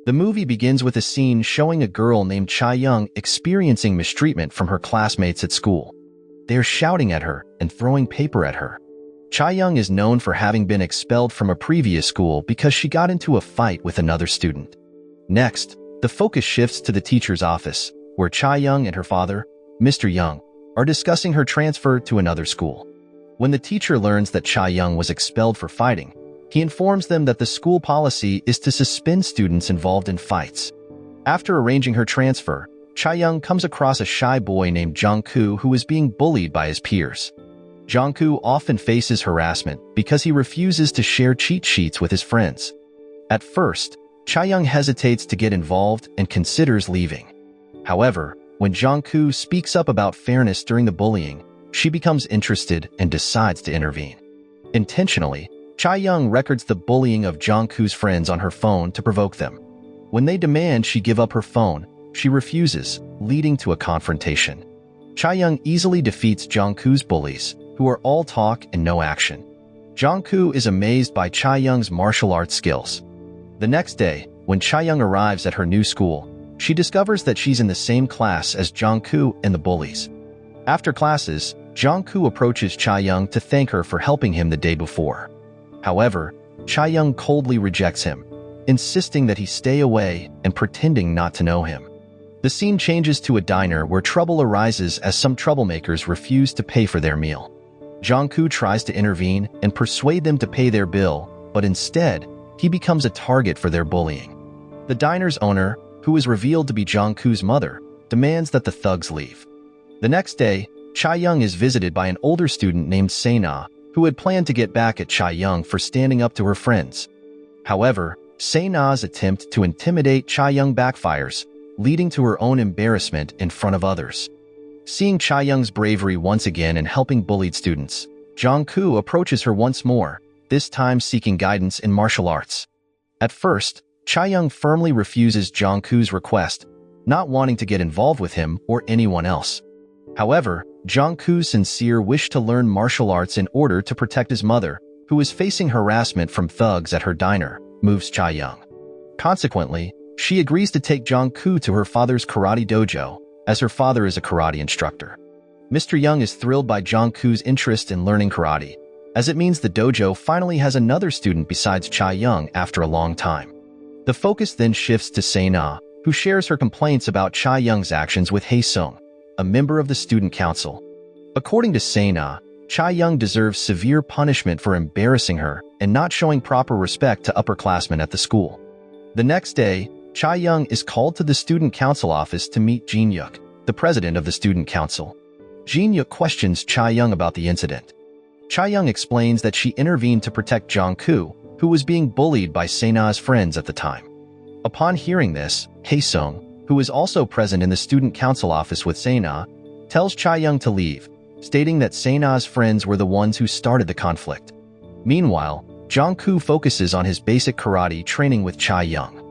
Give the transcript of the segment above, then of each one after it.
The movie begins with a scene showing a girl named Chae-young experiencing mistreatment from her classmates at school. They are shouting at her and throwing paper at her. Chae-young is known for having been expelled from a previous school because she got into a fight with another student. Next, the focus shifts to the teacher's office, where Chae-young and her father, Mr. Young, are discussing her transfer to another school. When the teacher learns that Chae-young was expelled for fighting, he informs them that the school policy is to suspend students involved in fights. After arranging her transfer, Chae-young comes across a shy boy named Jong-gu who is being bullied by his peers. Jong-gu often faces harassment because he refuses to share cheat sheets with his friends. At first, Chae-young hesitates to get involved and considers leaving. However, when Jong-gu speaks up about fairness during the bullying, she becomes interested and decides to intervene. Intentionally, Chae-young records the bullying of Jong-gu's friends on her phone to provoke them. When they demand she give up her phone, she refuses, leading to a confrontation. Chae-young easily defeats Jong-gu's bullies, who are all talk and no action. Jong-gu is amazed by Chae-young's martial arts skills. The next day, when Chae-young arrives at her new school, she discovers that she's in the same class as Jong-gu and the bullies. After classes, Jong-gu approaches Chae-young to thank her for helping him the day before. However, Chae-young coldly rejects him, insisting that he stay away and pretending not to know him. The scene changes to a diner where trouble arises as some troublemakers refuse to pay for their meal. Jong-gu tries to intervene and persuade them to pay their bill, but instead, he becomes a target for their bullying. The diner's owner, who is revealed to be Jong-gu's mother, demands that the thugs leave. The next day, Chae-young is visited by an older student named Sae-na, who had planned to get back at Chae-young for standing up to her friends. However, Sae-na's attempt to intimidate Chae-young backfires, leading to her own embarrassment in front of others. Seeing Chae-young's bravery once again in helping bullied students, Jong-gu approaches her once more, this time seeking guidance in martial arts. At first, Chae-young firmly refuses Jong-gu's request, not wanting to get involved with him or anyone else. However, Jong-gu's sincere wish to learn martial arts in order to protect his mother, who is facing harassment from thugs at her diner, moves Chae-young. Consequently, she agrees to take Jong-gu to her father's karate dojo, as her father is a karate instructor. Mr. Young is thrilled by Jong-gu's interest in learning karate, as it means the dojo finally has another student besides Chae-young after a long time. The focus then shifts to Sae-na, who shares her complaints about Chae-young's actions with Hae-sung, a member of the student council. According to Sae-na, Chae-young deserves severe punishment for embarrassing her and not showing proper respect to upperclassmen at the school. The next day, Chae-young is called to the student council office to meet Jin-yuk, the president of the student council. Jin-yuk questions Chae-young about the incident. Chae-young explains that she intervened to protect Jong-gu, who was being bullied by Sae-na's friends at the time. Upon hearing this, Hae-sung, who is also present in the student council office with Sae-na, tells Chae-young to leave, stating that Sae-na's friends were the ones who started the conflict. Meanwhile, Jong-gu focuses on his basic karate training with Chae-young.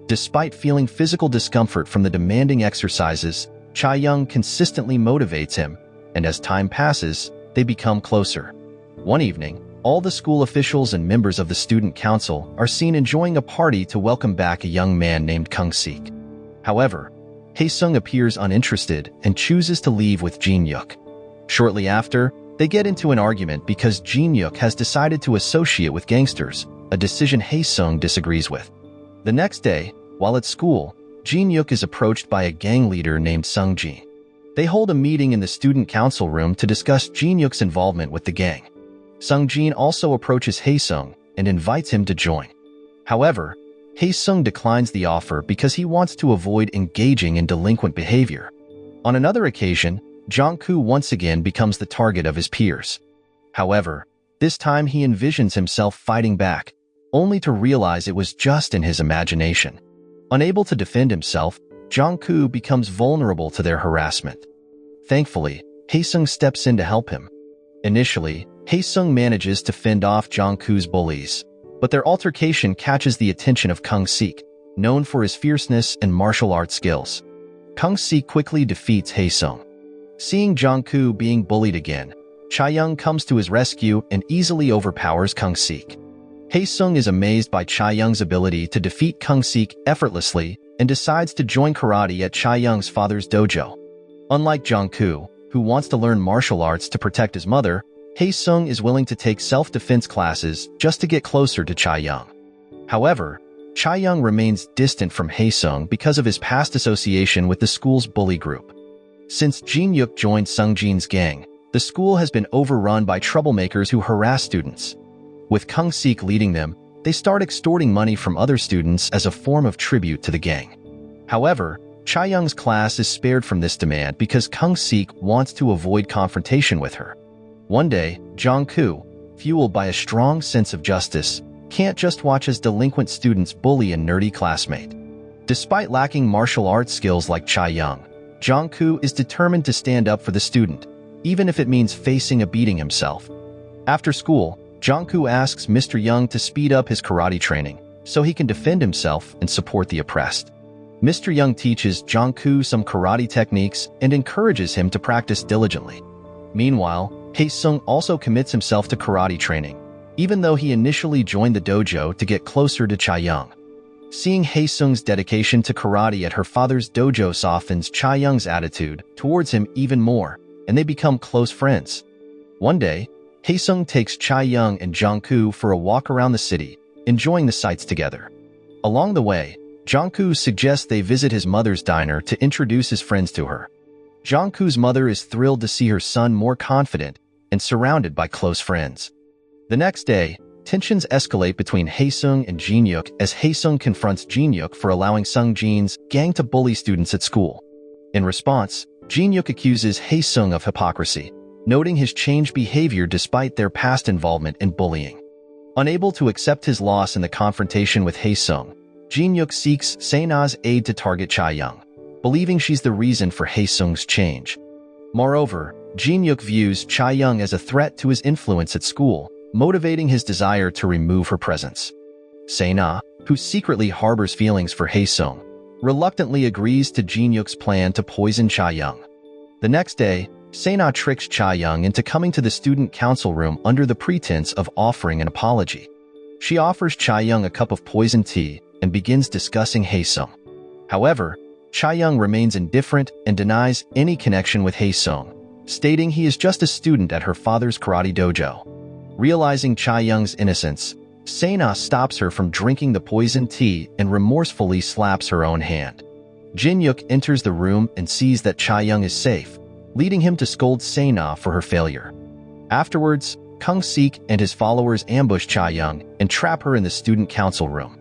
Despite feeling physical discomfort from the demanding exercises, Chae-young consistently motivates him, and as time passes, they become closer. One evening, all the school officials and members of the student council are seen enjoying a party to welcome back a young man named Kung-sik. However, Hae-sung appears uninterested and chooses to leave with Jin-yuk. Shortly after, they get into an argument because Jin-yuk has decided to associate with gangsters, a decision Hae-sung disagrees with. The next day, while at school, Jin-yuk is approached by a gang leader named Sung-jin. They hold a meeting in the student council room to discuss Jin-yuk's involvement with the gang. Sung-jin also approaches Hae-sung and invites him to join. However, Hae-sung declines the offer because he wants to avoid engaging in delinquent behavior. On another occasion, Jong-gu once again becomes the target of his peers. However, this time he envisions himself fighting back, only to realize it was just in his imagination. Unable to defend himself, Jong-gu becomes vulnerable to their harassment. Thankfully, Hae-sung steps in to help him. Initially, Hae-sung manages to fend off Jong-gu's bullies, but their altercation catches the attention of Kung-sik, known for his fierceness and martial arts skills. Kung-sik quickly defeats Hae-sung. Seeing Jong-gu being bullied again, Chae-young comes to his rescue and easily overpowers Kung-sik. Hae-sung is amazed by Chae-young's ability to defeat Kung-sik effortlessly and decides to join karate at Chae-young's father's dojo. Unlike Jong-gu, who wants to learn martial arts to protect his mother, Hae-sung is willing to take self-defense classes just to get closer to Chae-young. However, Chae-young remains distant from Hae-sung because of his past association with the school's bully group. Since Jin-yuk joined Sung-jin's gang, the school has been overrun by troublemakers who harass students. With Kung-sik leading them, they start extorting money from other students as a form of tribute to the gang. However, Chae-young's class is spared from this demand because Kung-sik wants to avoid confrontation with her. One day, Jong-gu, fueled by a strong sense of justice, can't just watch as delinquent students bully a nerdy classmate. Despite lacking martial arts skills like Chae-young, Jong-gu is determined to stand up for the student, even if it means facing a beating himself. After school, Jong-gu asks Mr. Young to speed up his karate training so he can defend himself and support the oppressed. Mr. Young teaches Jong-gu some karate techniques and encourages him to practice diligently. Meanwhile, Hae-sung also commits himself to karate training, even though he initially joined the dojo to get closer to Chae-young. Seeing Hae-sung's dedication to karate at her father's dojo softens Chae-young's attitude towards him even more, and they become close friends. One day, Hae-sung takes Chae-young and Jong-gu for a walk around the city, enjoying the sights together. Along the way, Jong-gu suggests they visit his mother's diner to introduce his friends to her. Jong-gu's mother is thrilled to see her son more confident and surrounded by close friends. The next day, tensions escalate between Hae-sung and Jin-yuk as Hae-sung confronts Jin-yuk for allowing Sung-jin's gang to bully students at school. In response, Jin-yuk accuses Hae-sung of hypocrisy, noting his changed behavior despite their past involvement in bullying. Unable to accept his loss in the confrontation with Hae-sung, Jin-yuk seeks Se-na's aid to target Chae-young, believing she's the reason for Hae-sung's change. Moreover, Jin-yuk views Chae-young as a threat to his influence at school, motivating his desire to remove her presence. Se-na, who secretly harbors feelings for Hae-sung, reluctantly agrees to Jin-yuk's plan to poison Chae-young. The next day, Se-na tricks Chae-young into coming to the student council room under the pretense of offering an apology. She offers Chae-young a cup of poisoned tea and begins discussing Hae-sung. However, Chae-young remains indifferent and denies any connection with Hae-sung, stating he is just a student at her father's karate dojo. Realizing Chae-young's innocence, Se-na stops her from drinking the poisoned tea and remorsefully slaps her own hand. Jin-yuk enters the room and sees that Chae-young is safe, leading him to scold Se-na for her failure. Afterwards, Kung-sik and his followers ambush Chae-young and trap her in the student council room.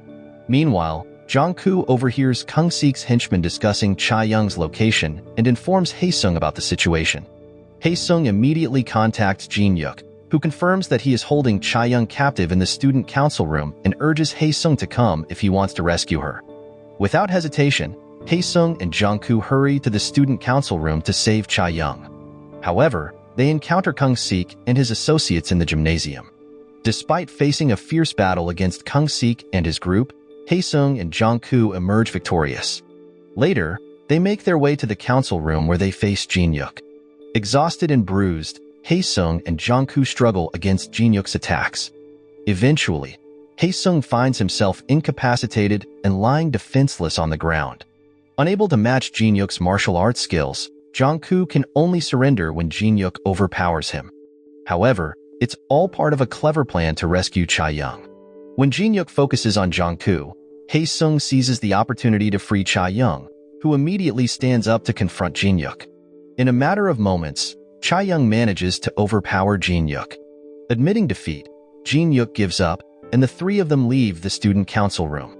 Meanwhile, Jong-gu overhears Kung-sik's henchmen discussing Chae-young's location and informs Hae-sung about the situation. Hae-sung immediately contacts Jin-yuk, who confirms that he is holding Chae-young captive in the student council room and urges Hae-sung to come if he wants to rescue her. Without hesitation, Hae-sung and Jong-gu hurry to the student council room to save Chae-young. However, they encounter Kung-sik and his associates in the gymnasium. Despite facing a fierce battle against Kung-sik and his group, Hae-sung and Jong-gu emerge victorious. Later, they make their way to the council room where they face Jin-yuk. Exhausted and bruised, Hae-sung and Jong-gu struggle against Jin-yuk's attacks. Eventually, Hae-sung finds himself incapacitated and lying defenseless on the ground. Unable to match Jin-yuk's martial arts skills, Jong-gu can only surrender when Jin-yuk overpowers him. However, it's all part of a clever plan to rescue Chae-young. When Jin-yuk focuses on Jong-gu, Hae-sung seizes the opportunity to free Chae-young, who immediately stands up to confront Jin-yuk. In a matter of moments, Chae-young manages to overpower Jin-yuk. Admitting defeat, Jin-yuk gives up, and the three of them leave the student council room.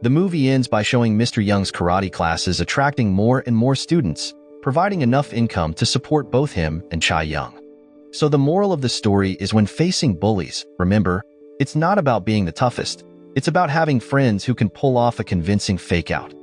The movie ends by showing Mr. Young's karate classes attracting more and more students, providing enough income to support both him and Chae-young. So the moral of the story is when facing bullies, remember, it's not about being the toughest, it's about having friends who can pull off a convincing fake-out.